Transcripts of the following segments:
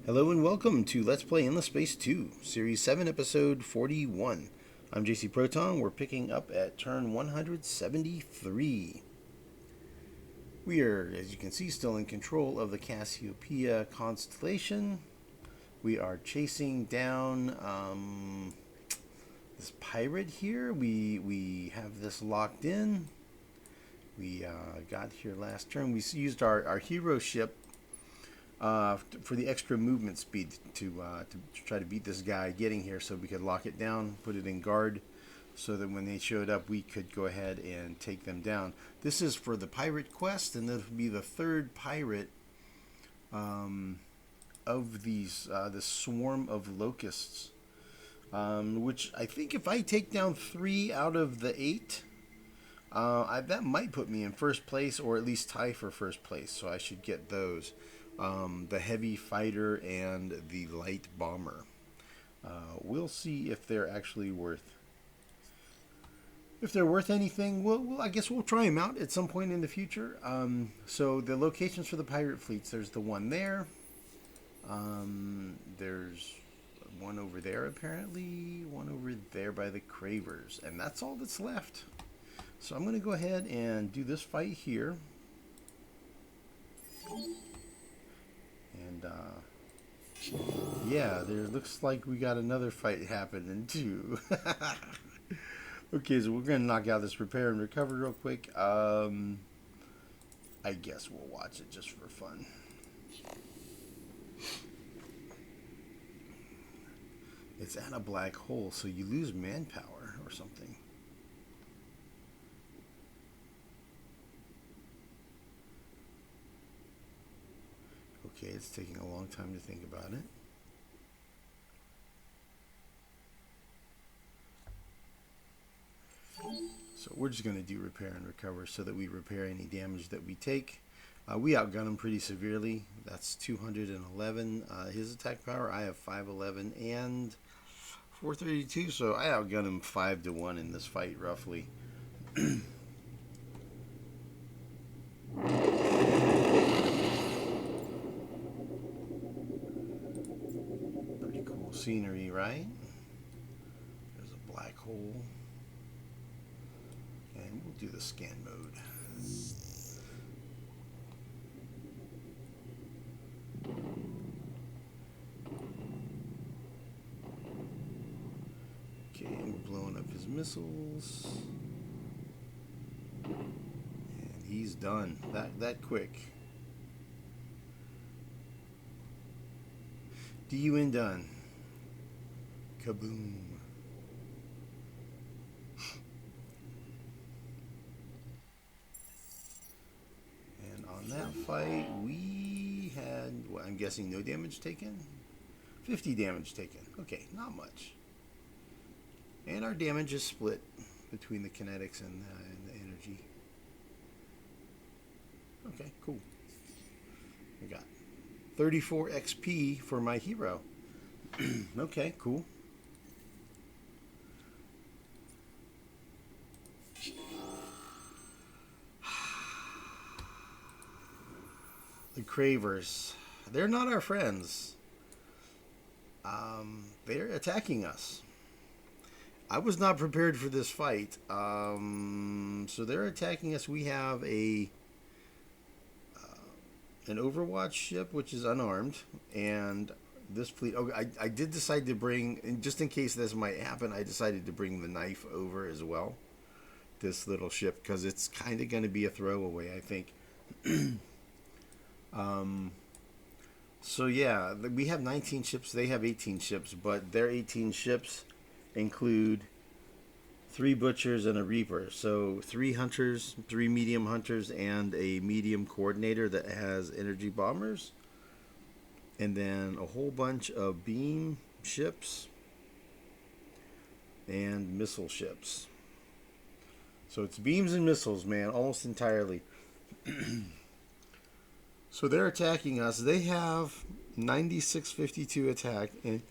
Hello and welcome to Let's Play Endless Space 2, Series 7, Episode 41. I'm JC Proton. We're picking up at turn 173. We are, as you can see, still in control of the Cassiopeia constellation. We are chasing down this pirate here. We have this locked in. We got here last turn. We used our hero ship for the extra movement speed to try to beat this guy getting here, so we could lock it down, put it in guard, so that when they showed up, we could go ahead and take them down. This is for the pirate quest, and this will be the third pirate of these the Swarm of Locusts, which I think if I take down 3 out of the 8, that might put me in first place, or at least tie for first place. So I should get those. The heavy fighter and the light bomber. We'll see if they're actually worth. If they're worth anything, I guess we'll try them out at some point in the future. So the locations for the pirate fleets. There's the one there. There's one over there apparently. One over there by the Cravers, and that's all that's left. So I'm going to go ahead and do this fight here. And yeah, there looks like we got another fight happening too. Okay, so we're gonna knock out this repair and recover real quick. I guess we'll watch it just for fun. It's at a black hole, so you lose manpower or something. Okay, it's taking a long time to think about it. So we're just going to do repair and recover so that we repair any damage that we take. We outgun him pretty severely. That's 211 his attack power. I have 511 and 432, so I outgun him 5-1 in this fight roughly. Scenery, right? There's a black hole, and we'll do the scan mode. Okay, and we're blowing up his missiles, and he's done that quick. DUN done. Kaboom. And on that fight, we had, well, I'm guessing no damage taken? 50 damage taken. Okay, not much. And our damage is split between the kinetics and the energy. Okay, cool. I got 34 XP for my hero. Okay, cool. The Cravers. They're not our friends. They're attacking us. I was not prepared for this fight. So they're attacking us. We have an Overwatch ship, which is unarmed, and this fleet. Oh, I did decide to bring, and just in case this might happen, I decided to bring the knife over as well. This little ship, because it's kind of going to be a throwaway, I think. So yeah, we have 19 ships. They have 18 ships, but their 18 ships include 3 butchers and a reaper. So 3 hunters, 3 medium hunters, and a medium coordinator that has energy bombers. And then a whole bunch of beam ships and missile ships. So it's beams and missiles, man, almost entirely. So they're attacking us. They have 9652 attack and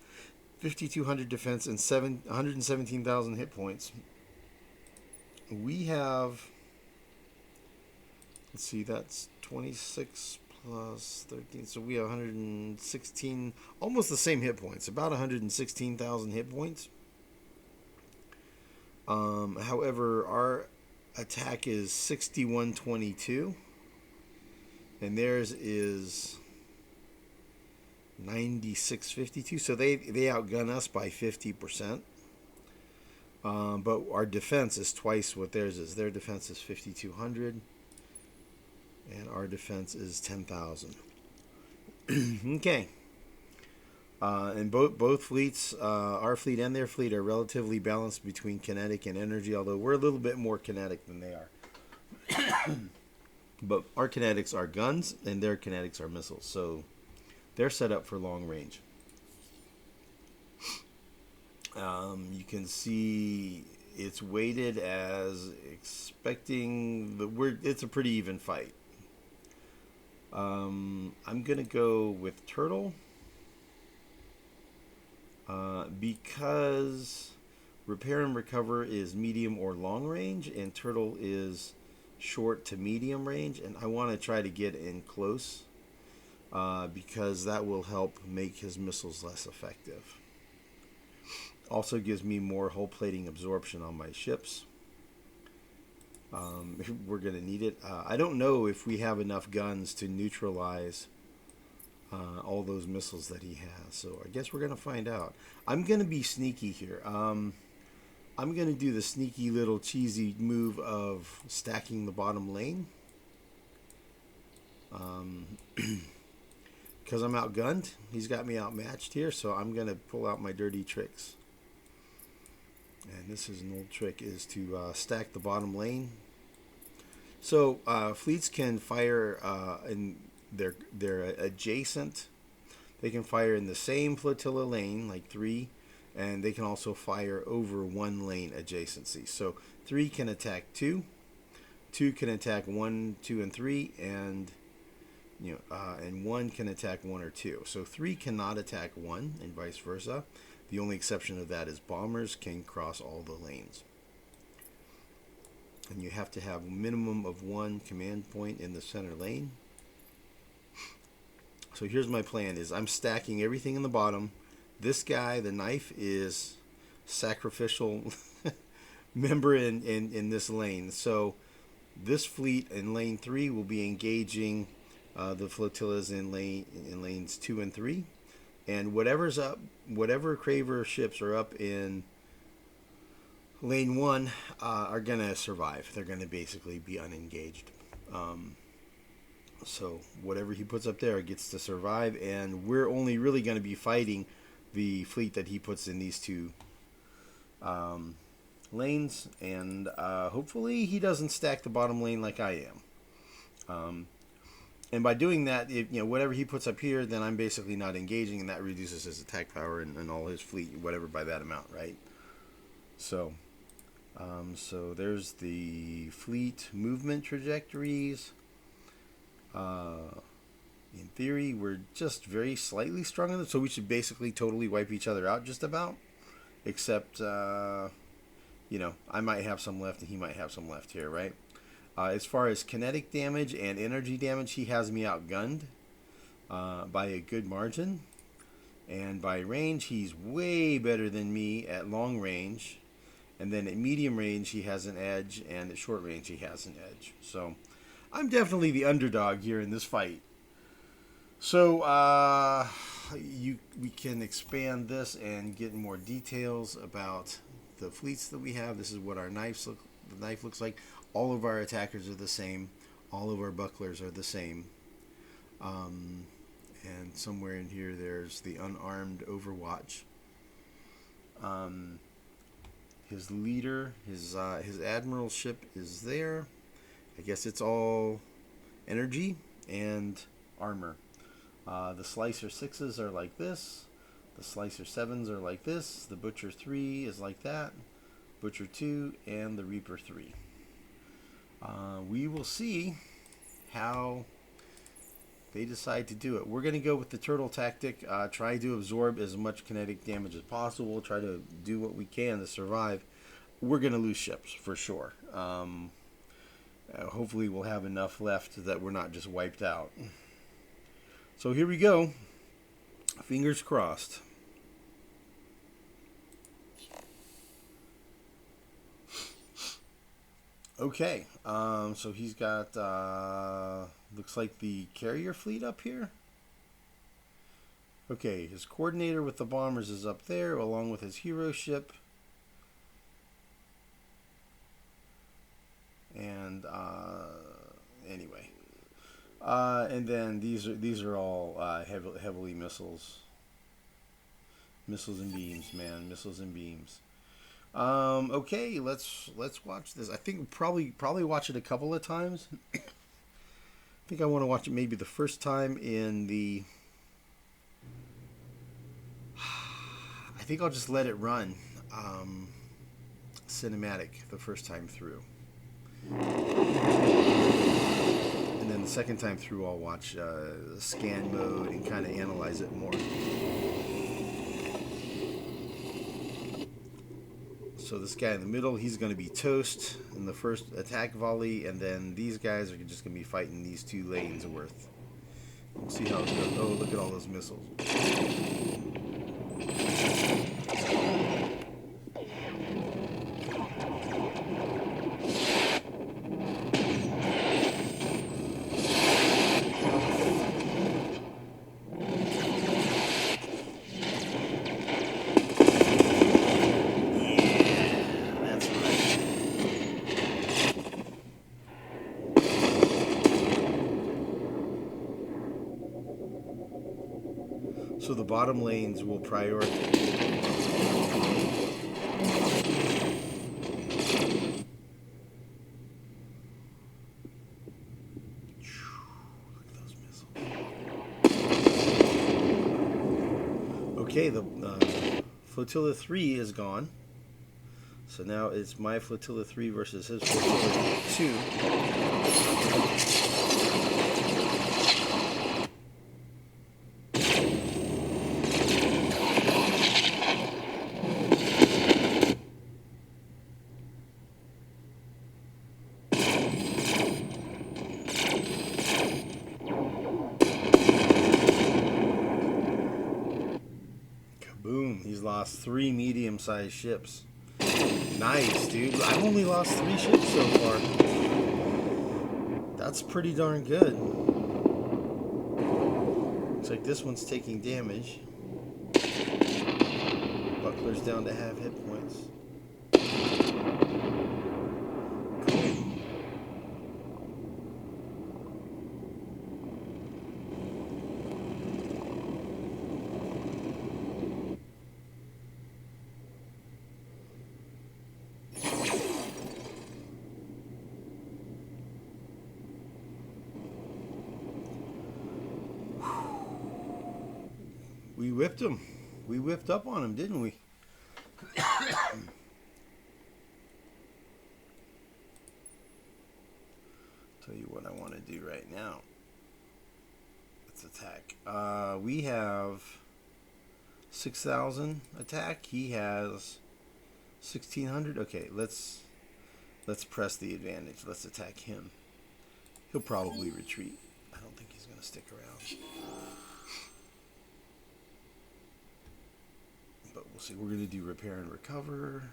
5200 defense and 117,000 hit points. We have, let's see, that's 26 plus 13. So we have 116, almost the same hit points, about 116,000 hit points. However, our attack is 6122, and theirs is 9652. So they outgun us by 50%. But our defense is twice what theirs is. Their defense is 5,200, and our defense is 10,000. Okay. And both fleets, our fleet and their fleet, are relatively balanced between kinetic and energy, although we're a little bit more kinetic than they are. But our kinetics are guns, and their kinetics are missiles, so they're set up for long range. You can see it's weighted as expecting it's a pretty even fight. I'm gonna go with Turtle because Repair and Recover is medium or long range, and Turtle is short to medium range, and I want to try to get in close because that will help make his missiles less effective. Also gives me more hull plating absorption on my ships. We're going to need it. I don't know if we have enough guns to neutralize all those missiles that he has. So I guess we're going to find out. I'm going to be sneaky here. I'm going to do the sneaky little cheesy move of stacking the bottom lane. Because I'm outgunned. He's got me outmatched here. So I'm going to pull out my dirty tricks. And this is an old trick, is to stack the bottom lane. So fleets can fire in their adjacent. They can fire in the same flotilla lane, like 3, and they can also fire over 1 lane adjacency. So 3 can attack 2, 2 can attack 1, 2, and 3, and and 1 can attack 1 or 2. So 3 cannot attack 1, and vice versa. The only exception of that is bombers can cross all the lanes. And you have to have a minimum of 1 command point in the center lane. So here's my plan, is I'm stacking everything in the bottom. This guy, the knife, is sacrificial member in this lane. So this fleet in lane 3 will be engaging the flotillas in lanes 2 and 3. And whatever Craver ships are up in lane 1 are going to survive. They're going to basically be unengaged. So whatever he puts up there gets to survive, and we're only really going to be fighting the fleet that he puts in these 2 lanes. And hopefully he doesn't stack the bottom lane like I am. And by doing that, whatever he puts up here, then I'm basically not engaging, and that reduces his attack power and all his fleet, whatever, by that amount, right? So, so there's the fleet movement trajectories. In theory, we're just very slightly stronger, so we should basically totally wipe each other out just about, except, I might have some left and he might have some left here, right? As far as kinetic damage and energy damage, he has me outgunned by a good margin. And by range, he's way better than me at long range. And then at medium range, he has an edge. And at short range, he has an edge. So I'm definitely the underdog here in this fight. So we can expand this and get more details about the fleets that we have. This is what our knife looks like. All of our attackers are the same. All of our bucklers are the same. And somewhere in here there's the unarmed Overwatch. His leader, his admiral ship is there. I guess it's all energy and armor. The Slicer 6s are like this. The Slicer 7s are like this. The Butcher 3 is like that. Butcher 2 and the Reaper 3. We will see how they decide to do it. We're going to go with the turtle tactic. Try to absorb as much kinetic damage as possible. Try to do what we can to survive. We're going to lose ships for sure. Hopefully we'll have enough left that we're not just wiped out. So here we go. Fingers crossed. Okay, so he's got, looks like the carrier fleet up here. Okay, his coordinator with the bombers is up there, along with his hero ship. And, anyway. And then these are all, heavily missiles. Missiles and beams, man. Missiles and beams. Okay, let's watch this. I think probably watch it a couple of times. I think I want to watch it maybe the first time in the... I think I'll just let it run cinematic the first time through. And then the second time through I'll watch scan mode and kind of analyze it more. So this guy in the middle, he's going to be toast in the first attack volley, and then these guys are just going to be fighting these 2 lanes worth. We'll see how it goes. Oh, look at all those missiles. So the bottom lanes will prioritize. Look at those missiles. Okay, the Flotilla 3 is gone. So now it's my Flotilla 3 versus his Flotilla 2. Boom, he's lost 3 medium-sized ships. Nice, dude. I've only lost 3 ships so far. That's pretty darn good. Looks like this one's taking damage. Buckler's down to half hit points. We whipped him. We whipped up on him, didn't we? Tell you what I want to do right now. Let's attack. We have 6,000 attack. He has 1,600. Okay, let's press the advantage. Let's attack him. He'll probably retreat. I don't think he's going to stick around. But we'll see. We're going to do repair and recover.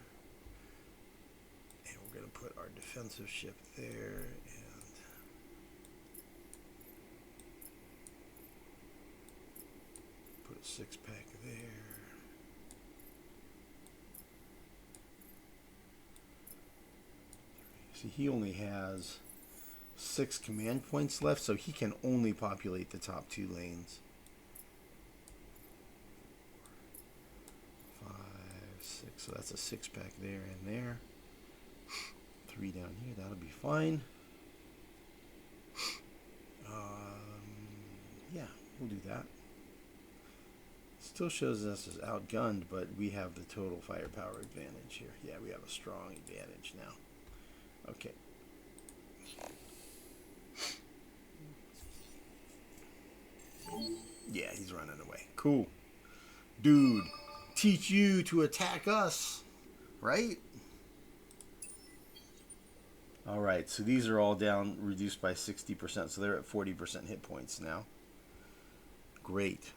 And we're going to put our defensive ship there. And put a 6-pack there. See, he only has 6 command points left, so he can only populate the top 2 lanes. 5, 6, so that's a 6-pack there and there. 3 down here, that'll be fine. Yeah, we'll do that. Still shows us as outgunned, but we have the total firepower advantage here. Yeah, we have a strong advantage now. Okay. Yeah, he's running away. Cool. Dude, teach you to attack us, right? Alright, so these are all down, reduced by 60%, so they're at 40% hit points now. Great.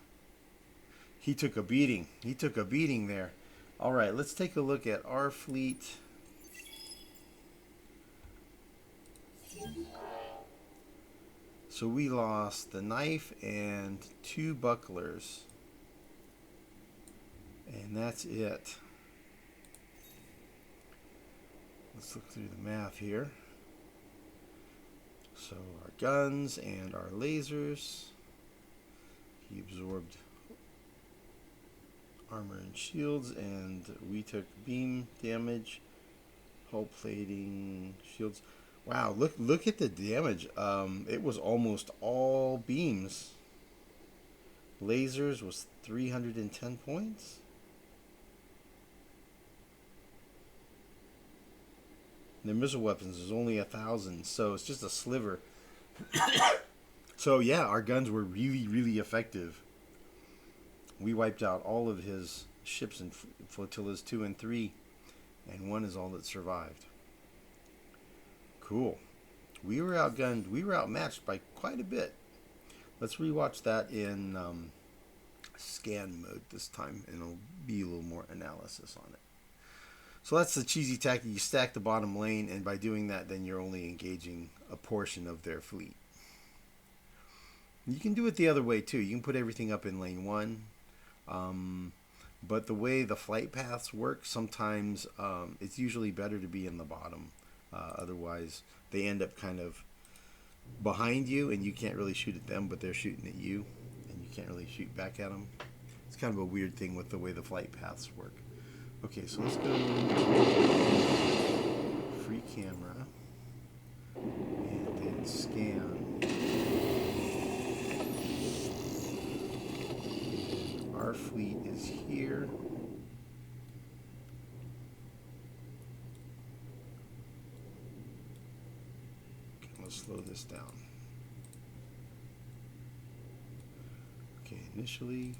He took a beating. He took a beating there. All right, let's take a look at our fleet. So we lost the knife and 2 bucklers. And that's it. Let's look through the math here. So our guns and our lasers. He absorbed armor and shields, and we took beam damage, hull plating, shields. Wow, look at the damage. It was almost all beams. Lasers was 310 points. The missile weapons is only 1,000, so it's just a sliver. So yeah, our guns were really, really effective. We wiped out all of his ships in flotillas 2 and 3, and 1 is all that survived. Cool. We were outgunned. We were outmatched by quite a bit. Let's rewatch that in scan mode this time, and it'll be a little more analysis on it. So that's the cheesy tactic. You stack the bottom lane, and by doing that, then you're only engaging a portion of their fleet. You can do it the other way too. You can put everything up in lane 1. But the way the flight paths work, sometimes it's usually better to be in the bottom. Otherwise, they end up kind of behind you, and you can't really shoot at them, but they're shooting at you, and you can't really shoot back at them. It's kind of a weird thing with the way the flight paths work. Okay, so let's go free camera and then scan. And our fleet is here. Okay, let's slow this down. Okay, initially.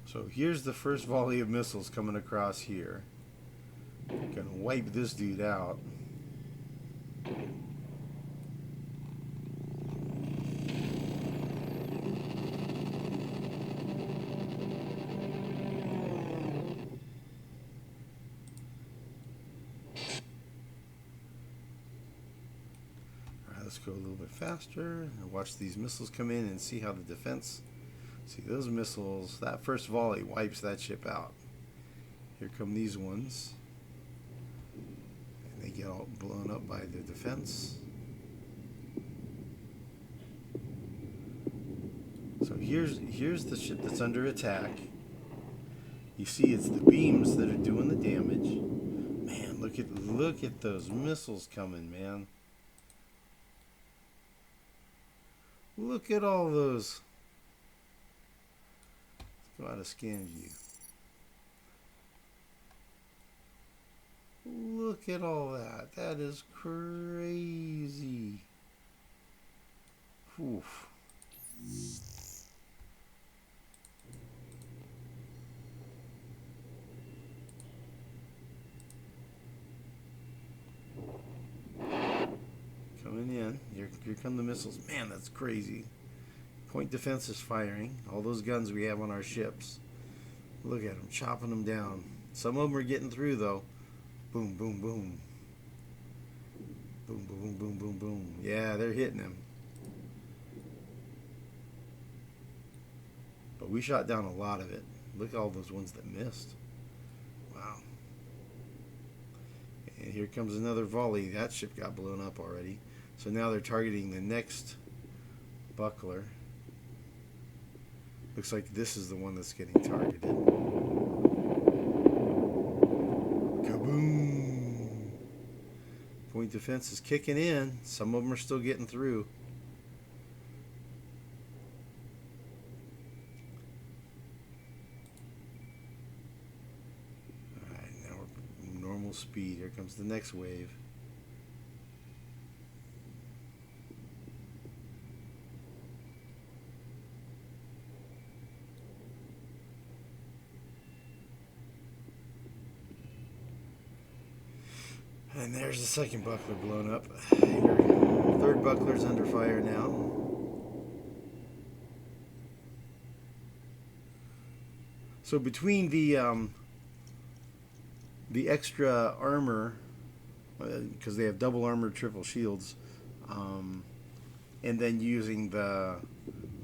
So here's the first volley of missiles coming across here. Gonna wipe this dude out. Alright, let's go a little bit faster and watch these missiles come in and see how the defense. See those missiles, that first volley wipes that ship out. Here come these ones. And they get all blown up by their defense. So here's the ship that's under attack. You see it's the beams that are doing the damage. Man, look at those missiles coming, man. Look at all those. Go out of scan view. Look at all that. That is crazy. Oof. Coming in. Here come the missiles. Man, that's crazy. Point defense is firing. All those guns we have on our ships. Look at them, chopping them down. Some of them are getting through, though. Boom, boom, boom. Boom, boom, boom, boom, boom, boom. Yeah, they're hitting him. But we shot down a lot of it. Look at all those ones that missed. Wow. And here comes another volley. That ship got blown up already. So now they're targeting the next buckler. Looks like this is the one that's getting targeted. Kaboom! Point defense is kicking in. Some of them are still getting through. Alright, now we're normal speed. Here comes the next wave. And there's the second buckler blown up. Third buckler's under fire now. So between the extra armor, because they have double armor, triple shields, and then using the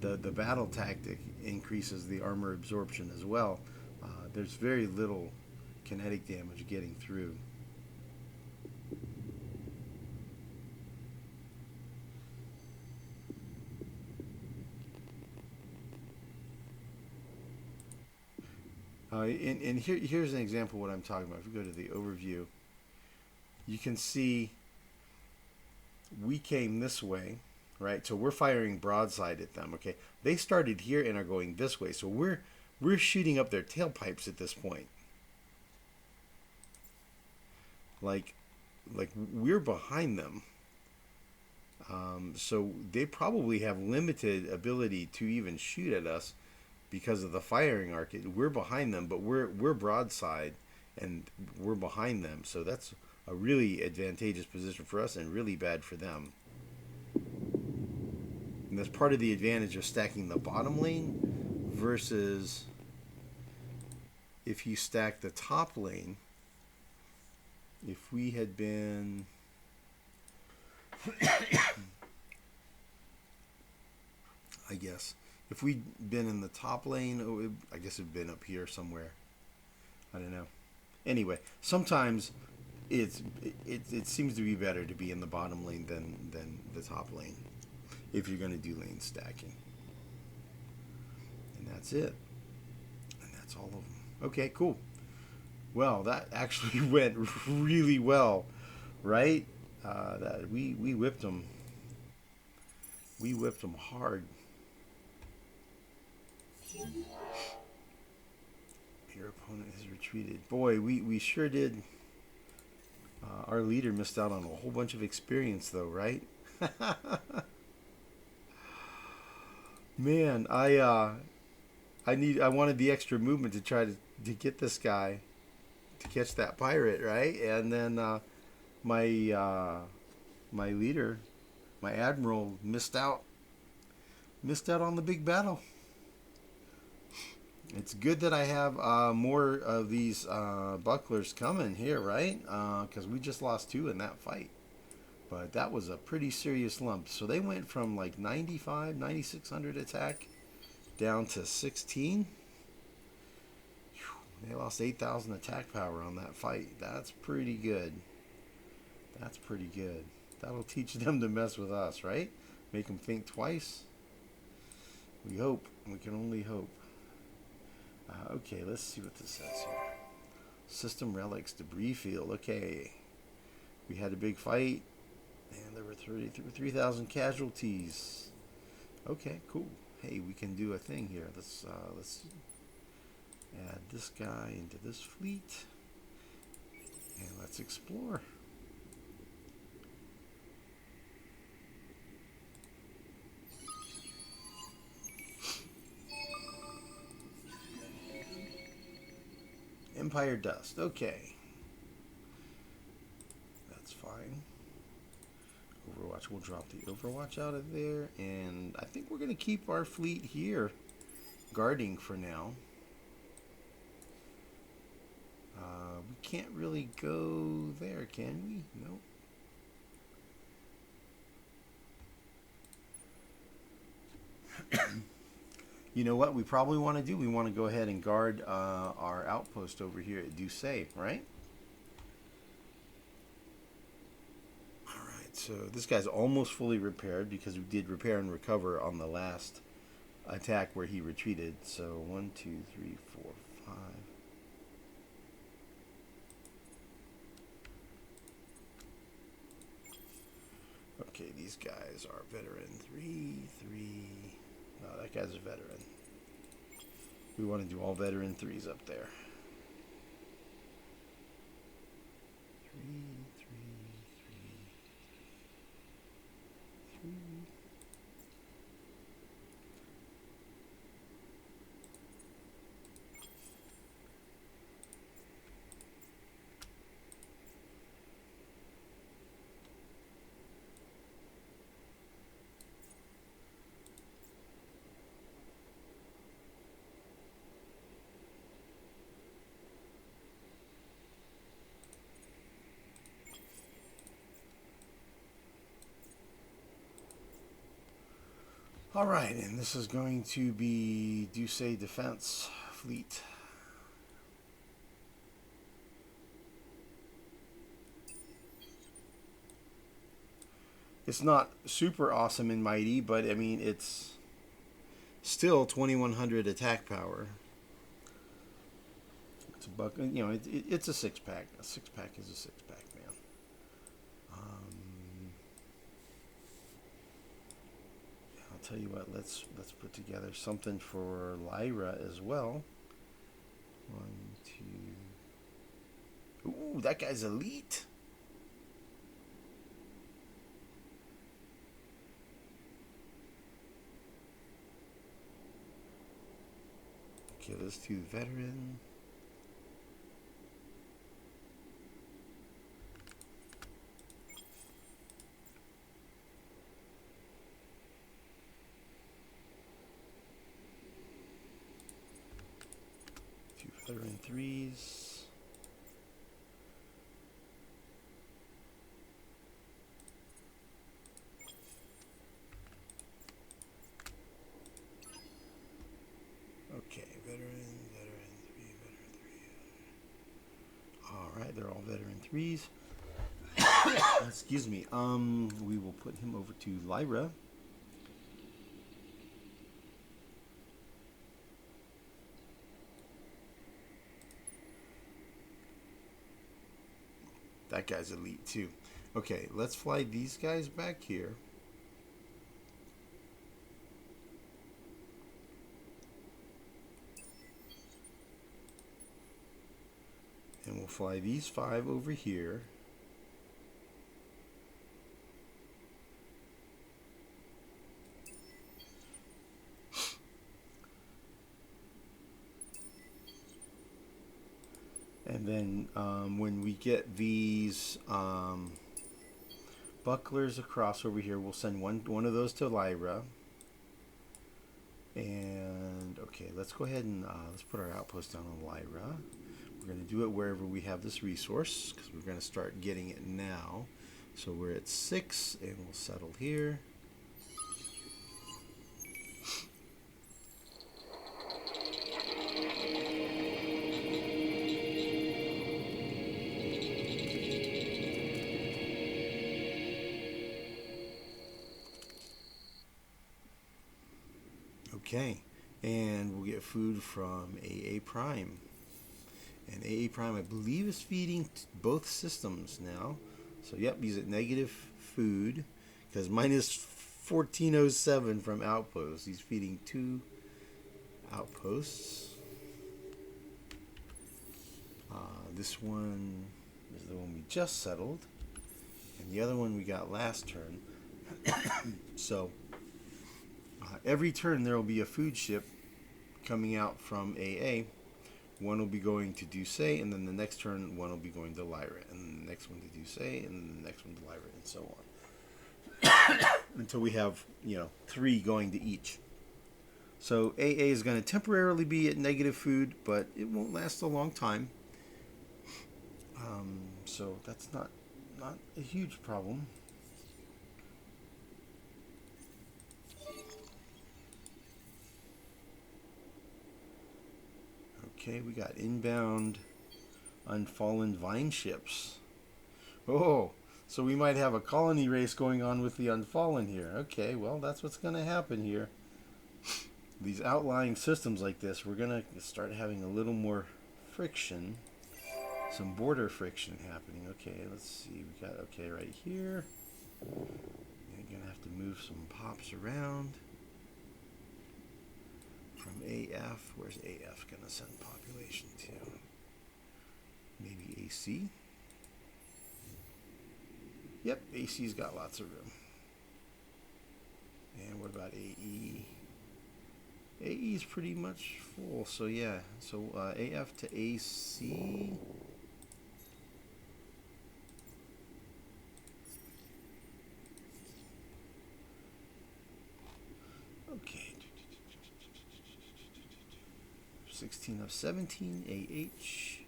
battle tactic increases the armor absorption as well. There's very little kinetic damage getting through. And here's an example of what I'm talking about. If we go to the overview, you can see we came this way, right? So we're firing broadside at them. Okay, they started here and are going this way. So we're shooting up their tailpipes at this point. Like we're behind them. So they probably have limited ability to even shoot at us because of the firing arc. We're behind them, but we're broadside and we're behind them. So that's a really advantageous position for us and really bad for them. And that's part of the advantage of stacking the bottom lane versus if you stack the top lane. If we had been I guess if we'd been in the top lane, I guess it'd been up here somewhere. I don't know. Anyway, sometimes it seems to be better to be in the bottom lane than the top lane if you're going to do lane stacking. And that's it. And that's all of them. Okay, cool. Well, that actually went really well, right? That we whipped them. We whipped them hard. Your opponent has retreated. Boy, we sure did. Our leader missed out on a whole bunch of experience, though, right? Man, I wanted the extra movement to try to get this guy to catch that pirate, right? And then my leader, my admiral, missed out on the big battle. It's good that I have more of these bucklers coming here, right? Because we just lost 2 in that fight. But that was a pretty serious lump. So they went from like 95, 9600 attack down to 16. Whew, they lost 8,000 attack power on that fight. That's pretty good. That's pretty good. That'll teach them to mess with us, right? Make them think twice. We hope. We can only hope. Okay, let's see what this says here. System relics, debris field. Okay. We had a big fight, and there were 3,000 casualties. Okay, cool. Hey, we can do a thing here. Let's add this guy into this fleet, and let's explore. Empire Dust. Okay. That's fine. Overwatch. We'll drop the Overwatch out of there. And I think we're going to keep our fleet here guarding for now. We can't really go there, can we? Nope. You know what we probably want to do? We want to go ahead and guard our outpost over here at DECISIVE, right? Alright, so this guy's almost fully repaired because we did repair and recover on the last attack where he retreated. So 1, 2, 3, 4, 5. Okay, these guys are veteran 3, 3. No, that guy's a veteran. We want to do all veteran 3s up there. 3, 3, 3, 3. All right, and this is going to be DECISIVE Defense Fleet. It's not super awesome and mighty, but I mean, it's still 2100 attack power. It's a buck, you know, it's a 6-pack. A 6-pack is a 6-pack, man. I'll tell you what. Let's put together something for Lyra as well. 1, 2. Ooh, that guy's elite. Okay, let's do veteran. Veteran 3s. Okay, veteran 3. All right, they're all veteran 3s. Excuse me. We will put him over to Lyra. That guy's elite too. Okay, let's fly these guys back here. And we'll fly these 5 over here. And then when we get these bucklers across over here, we'll send one of those to Lyra. And okay, let's go ahead and let's put our outpost down on Lyra. We're going to do it wherever we have this resource, because we're going to start getting it now. So we're at 6, and we'll settle here. Okay, and we'll get food from AA Prime. And AA Prime, I believe, is feeding both systems now. So, yep, he's at negative food, because minus 1407 from outposts. He's feeding 2 outposts. This one is the one we just settled, and the other one we got last turn. So, every turn there will be a food ship coming out from AA. One will be going to DECISIVE, and then the next turn one will be going to Lyra, and then the next one to DECISIVE, and then the next one to Lyra, and so on. Until we have, 3 going to each. So AA is going to temporarily be at negative food, but it won't last a long time. So that's not a huge problem. Okay, we got inbound unfallen vine ships. Oh, so we might have a colony race going on with the unfallen here. Okay, well, that's what's going to happen here. These outlying systems like this, we're going to start having a little more friction. Some border friction happening. Okay, let's see. We got, okay, right here. You're going to have to move some pops around. From AF, where's AF going to send population to? Maybe AC? Yep, AC's got lots of room. And what about AE? AE is pretty much full, so yeah. So AF to AC. Okay. 16 of 17, AH.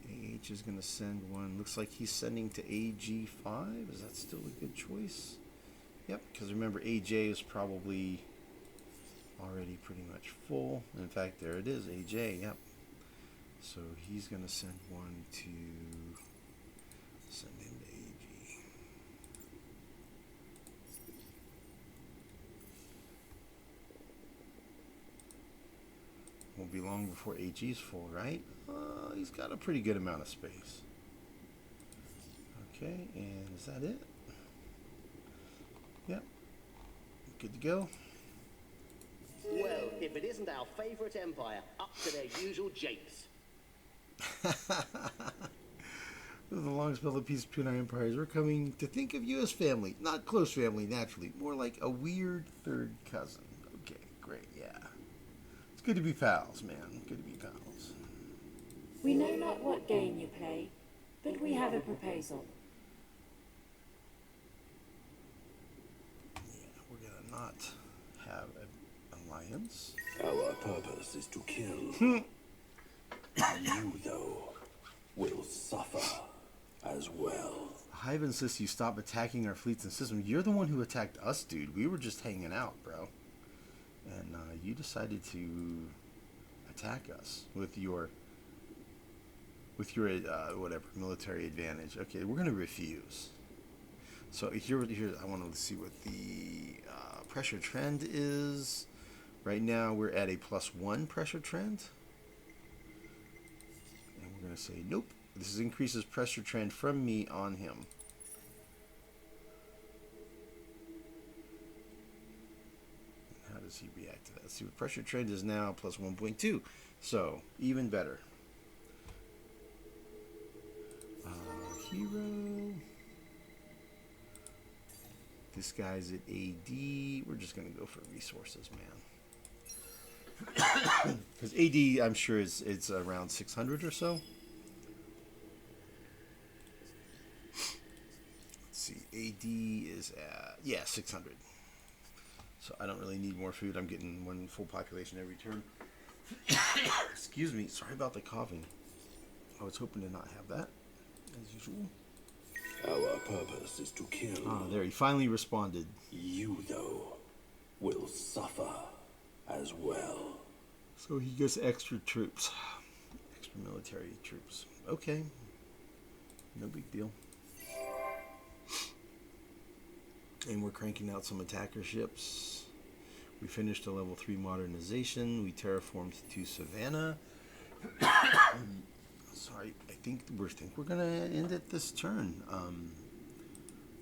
AH is going to send one. Looks like he's sending to AG5. Is that still a good choice? Yep, because remember AJ is probably already pretty much full. In fact, there it is, AJ, yep. So he's going to send one to... send him to AG. Won't be long before AG's full, right? He's got a pretty good amount of space. Okay, and is that it? Yep. Good to go. Well, if it isn't our favourite empire, up to their usual japes. The long spell of peace between our empires. We're coming to think of you as family. Not close family, naturally. More like a weird third cousin. Okay, great, yeah. It's good to be pals, man. Good to be pals. We know not what game you play, but we have a proposal. Yeah, we're gonna not have an alliance. Our purpose is to kill. You, though, will suffer as well. Hive insists you stop attacking our fleets and systems. You're the one who attacked us, dude. We were just hanging out, bro. And you decided to attack us with your whatever military advantage. Okay, we're gonna refuse. So here I want to see what the pressure trend is. Right now we're at a +1 pressure trend, and we're gonna say nope. This increases pressure trend from me on him. How does he react to that? Let's see what pressure trend is now, +1.2. So, even better. Hero. This guy's at AD. We're just going to go for resources, man. Because AD, I'm sure it's around 600 or so. Let's see. AD is at, yeah, 600. So I don't really need more food. I'm getting one full population every turn. Excuse me. Sorry about the coughing. I was hoping to not have that, as usual. Our purpose is to kill. Ah, there. He finally responded. You, though, will suffer as well. So he gets extra troops. Extra military troops. Okay. No big deal. And we're cranking out some attacker ships. We finished a level 3 modernization. We terraformed to Savannah. Sorry, I think we're gonna end it this turn.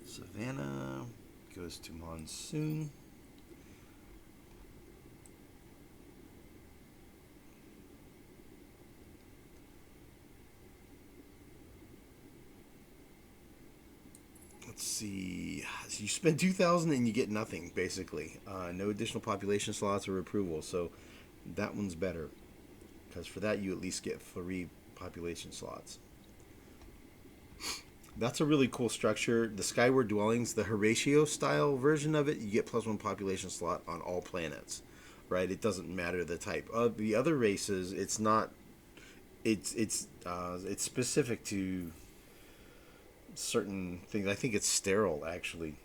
Savannah goes to Monsoon. Let's see. So you spend 2,000 and you get nothing, basically. No additional population slots or approval. So that one's better, because for that you at least get 3 population slots. That's a really cool structure. The Skyward Dwellings, the Horatio style version of it, you get +1 population slot on all planets, right? It doesn't matter the type. Of the other races, it's not. It's specific to certain things. I think it's sterile, actually.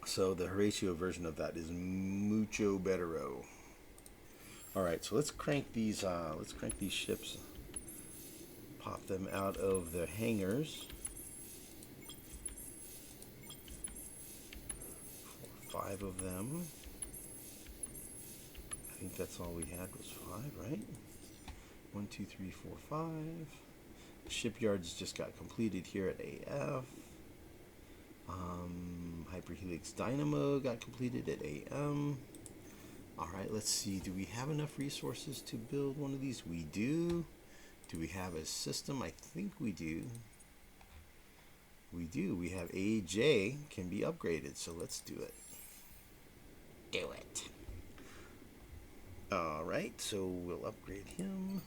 So the Horatio version of that is mucho bettero. All right, so let's crank these ships. Pop them out of the hangars. 5 of them. I think that's all we had was 5, right? 1, 2, 3, 4, 5. The shipyards just got completed here at AF. Hyperhelix Dynamo got completed at AM. Alright, let's see. Do we have enough resources to build one of these? We do. Do we have a system? I think we do. We do. We have AJ can be upgraded, so let's do it. Do it. Alright, so we'll upgrade him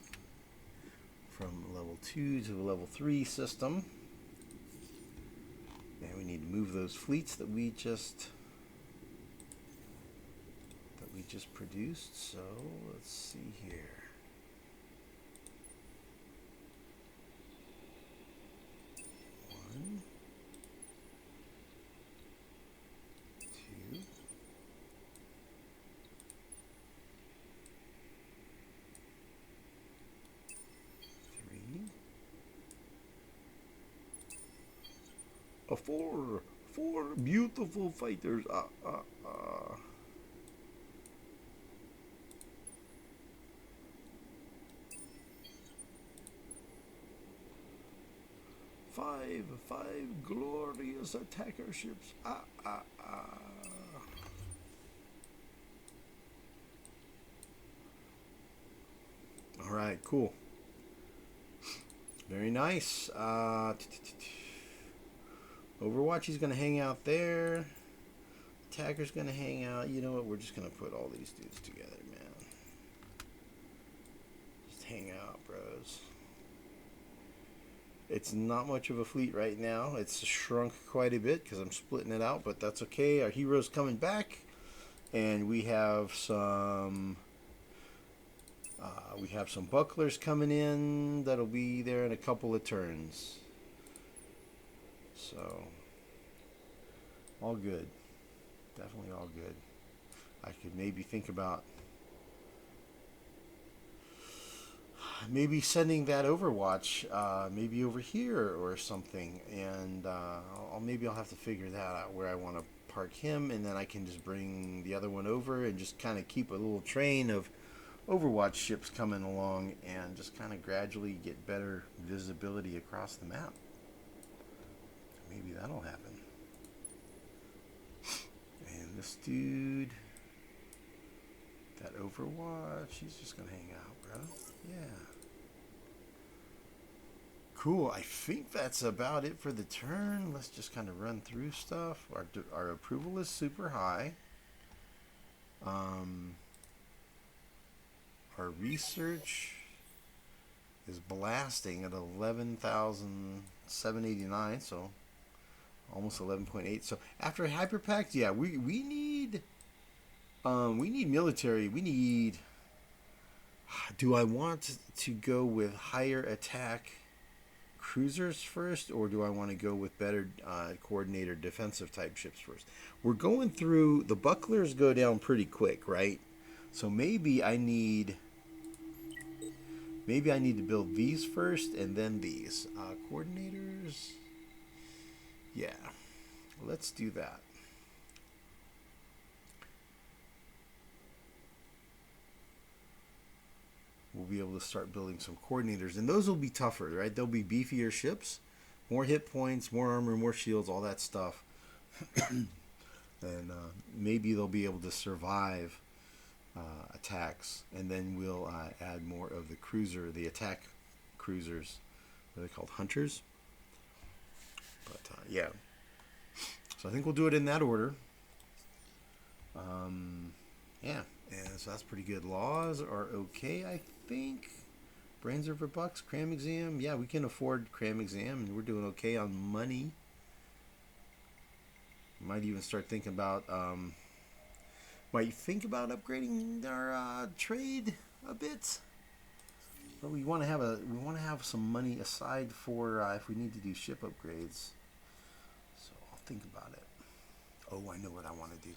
from level 2 to the level 3 system. And we need to move those fleets that we just produced. So let's see here. Four beautiful fighters. 5 glorious attacker ships. All right, cool. Very nice. Overwatch, he's going to hang out there. Attacker's going to hang out. You know what? We're just going to put all these dudes together, man. Just hang out, bros. It's not much of a fleet right now. It's shrunk quite a bit because I'm splitting it out, but that's okay. Our hero's coming back, and we have some bucklers coming in that'll be there in a couple of turns. So, all good. Definitely all good. I could maybe think about maybe sending that Overwatch maybe over here or something, and maybe I'll have to figure that out where I want to park him, and then I can just bring the other one over and just kind of keep a little train of Overwatch ships coming along and just kind of gradually get better visibility across the map. Maybe that'll happen. And this dude, that Overwatch, he's just gonna hang out, bro. Yeah. Cool. I think that's about it for the turn. Let's just kind of run through stuff. Our approval is super high. Our research is blasting at 11,789, so almost 11.8. So after Hyperpact, yeah, we need military. We need. Do I want to go with higher attack cruisers first, or do I want to go with better coordinator defensive type ships first? We're going through, the bucklers go down pretty quick, right? So maybe I need to build these first and then these coordinators. Yeah, let's do that. We'll be able to start building some coordinators, and those will be tougher, right? They'll be beefier ships, more hit points, more armor, more shields, all that stuff. And maybe they'll be able to survive attacks, and then we'll add more of the attack cruisers. What are they called? Hunters? But yeah. So I think we'll do it in that order. Yeah, and so that's pretty good. Laws are okay, I think. Brains over bucks, cram exam. Yeah, we can afford cram exam, and we're doing okay on money. Might even start thinking about upgrading our trade a bit. But we want to have some money aside for if we need to do ship upgrades. So I'll think about it. Oh, I know what I want to do.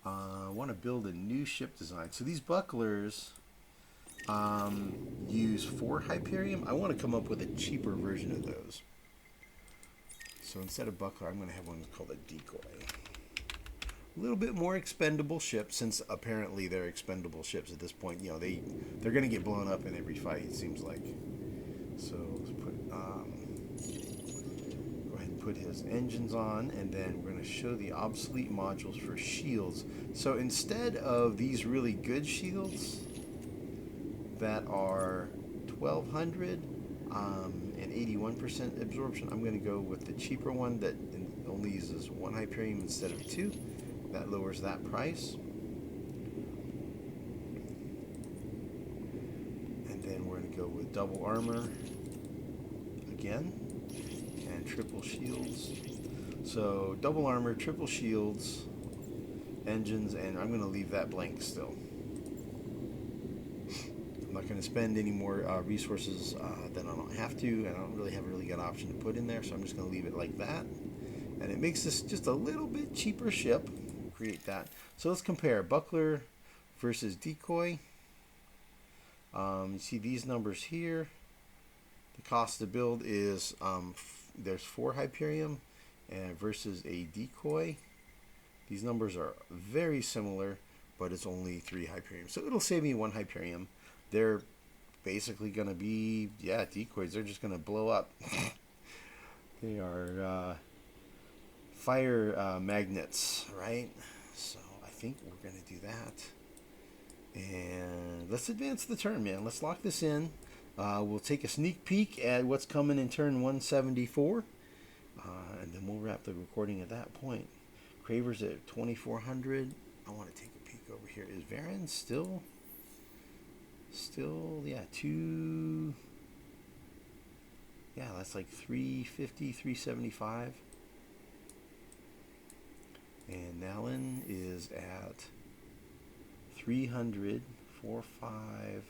I want to build a new ship design. So these bucklers use 4 Hyperium. I want to come up with a cheaper version of those. So instead of buckler, I'm going to have one called a decoy. A little bit more expendable ship, since apparently they're expendable ships at this point. You know, they're going to get blown up in every fight, it seems like. So let's go ahead and put his engines on, and then we're going to show the obsolete modules for shields. So instead of these really good shields that are 1200 and 81% absorption, I'm going to go with the cheaper one that only uses 1 Hyperium instead of 2. That lowers that price. And then we're going to go with double armor again, and triple shields. So double armor, triple shields, engines, and I'm going to leave that blank still. I'm not going to spend any more resources than I don't have to, and I don't really have a really good option to put in there, so I'm just going to leave it like that. And it makes this just a little bit cheaper ship. Create that. So let's compare buckler versus decoy. You see these numbers here. The cost to build is there's 4 Hyperium. and versus a decoy. These numbers are very similar, but it's only 3 Hyperium. So it'll save me 1 Hyperium. They're basically going to be, yeah, decoys. They're just going to blow up. They are fire magnets, right? So I think we're going to do that. And let's advance the turn, man. Let's lock this in. We'll take a sneak peek at what's coming in turn 174. And then we'll wrap the recording at that point. Cravers at 2400. I want to take a peek over here. Is Varan still, yeah, 2, yeah, that's like 350, 375. And Nalin is at 300, 4, 5,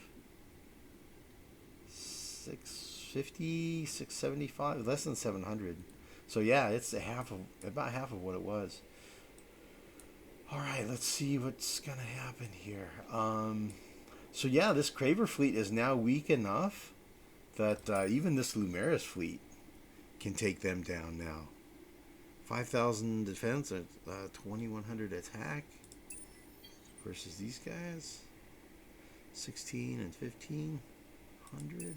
650, 675, less than 700. So yeah, it's about half of what it was. All right, let's see what's gonna happen here. So yeah, this Craver fleet is now weak enough that even this Lumeris fleet can take them down now. 5,000 defense, 2,100 attack versus these guys. 16 and 1,500.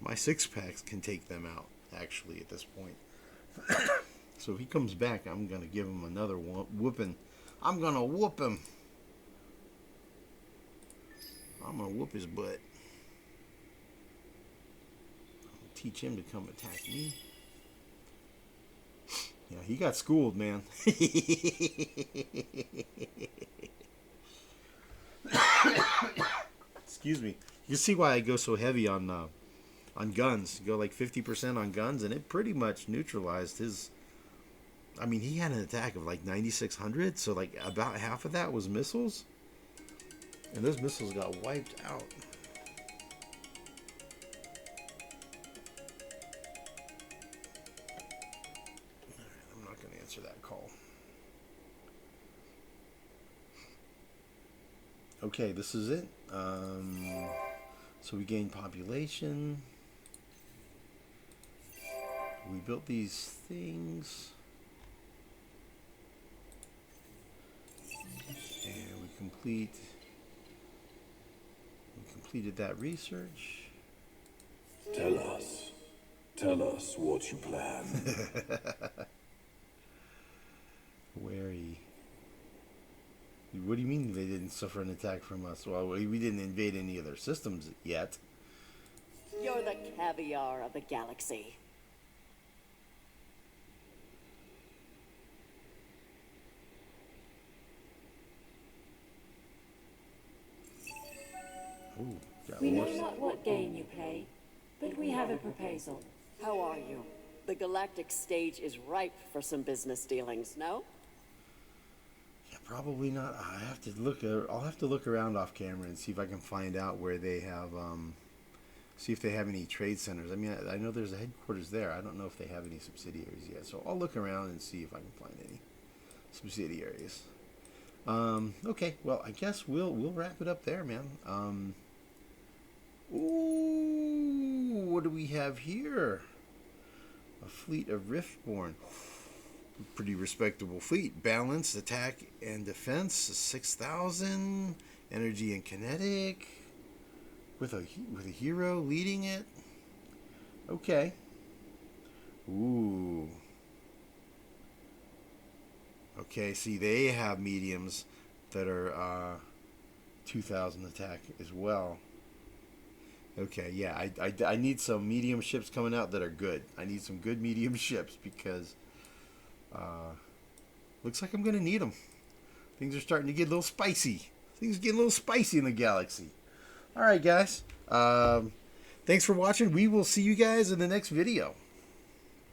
My 6-packs can take them out, actually, at this point. So if he comes back, I'm going to give him another whooping. I'm going to whoop him. I'm going to whoop his butt. I'll teach him to come attack me. Yeah, he got schooled, man. Excuse me. You can see why I go so heavy on guns. Go like 50% on guns, and it pretty much neutralized his. I mean, he had an attack of like 9,600, so like about half of that was missiles, and those missiles got wiped out. I'm not going to answer that call. Okay, this is it. So we gained population. We built these things. And we completed that research. Tell us what you plan. Wary. What do you mean they didn't suffer an attack from us? Well, we didn't invade any of their systems yet. You're the caviar of the galaxy. Ooh, got We know more. not what game you play, but we have a proposal. How are you? The galactic stage is ripe for some business dealings, no? Yeah, probably not. I'll have to look around off camera and see if I can find out where they have, see if they have any trade centers. I mean, I know there's a headquarters there. I don't know if they have any subsidiaries yet. So I'll look around and see if I can find any subsidiaries. Okay, well, I guess we'll wrap it up there, man. Ooh, what do we have here? A fleet of Riftborn. Pretty respectable fleet. Balanced attack and defense, 6,000. Energy and kinetic. With a hero leading it. Okay. Ooh. Okay, see, they have mediums that are 2,000 attack as well. Okay, yeah, I need some medium ships coming out that are good. I need some good medium ships because looks like I'm going to need them. Things are starting to get a little spicy. Things are getting a little spicy in the galaxy. All right, guys. Thanks for watching. We will see you guys in the next video.